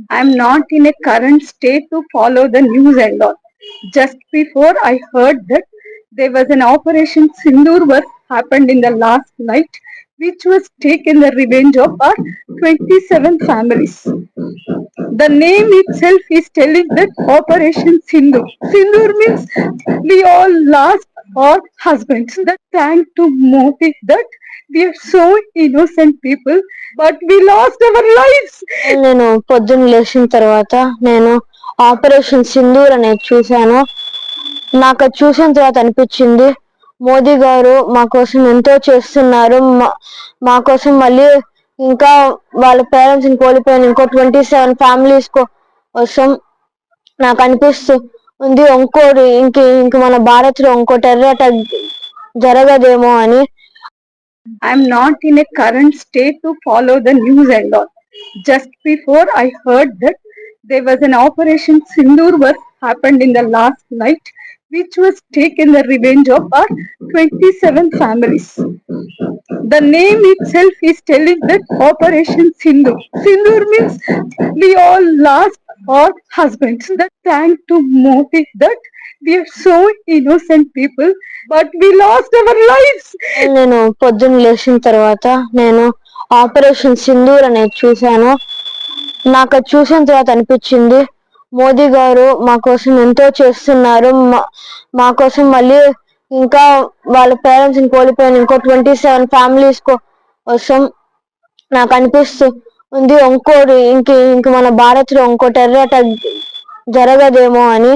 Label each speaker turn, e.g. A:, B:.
A: I'm not in a current state to follow the news and all. Just before I heard that there was an Operation Sindoor was happened in the last night, which was taken the revenge of our 27 families. The name itself is telling that Operation Sindoor. Sindoor means we all lost our husbands. The thank to Modi that we are so innocent people, but we lost our lives.
B: నేను పొద్దున్న లేచిన తర్వాత నేను operation Sindoor అనేది చూశాను. నాకు అది చూసిన తర్వాత అనిపించింది, మోదీ గారు మా కోసం ఎంతో చేస్తున్నారు. మా కోసం మళ్ళీ ఇంకా వాళ్ళ పేరెంట్స్ ని కోల్పోయిన ఇంకో 27 ఫ్యామిలీస్ కోసం నాకు అనిపిస్తూ ఉంది ఇంకోటి ఇంక మన భారత్ లో ఇంకో టెర్రర్ అటాక్ జరగదేమో అని.
A: I'm not in a current state to follow the news and all. Just before I heard that there was an Operation Sindoor was happened in the last night, which was taken the revenge of our 27 families. The name itself is telling that Operation Sindoor. Sindoor means we all lost our husbands. The thank to Modi that we are so innocent people, but we lost our lives.
B: నేను పొద్దున్న లేచిన తర్వాత నేను operation Sindoor అనేది చూశాను. నాకు అది చూసిన తర్వాత అనిపించింది, మోదీ గారు మా కోసం ఎంతో చేస్తున్నారు. మా కోసం మళ్ళీ ఇంకా వాళ్ళ పేరెంట్స్ ని కోల్పోయిన ఇంకో 27 ఫ్యామిలీస్ కోసం నాకు అనిపిస్తూ ఉంది ఇంకోటి ఇంక మన భారత్ లో ఇంకో టెర్రర్ అటాక్ జరగదేమో అని.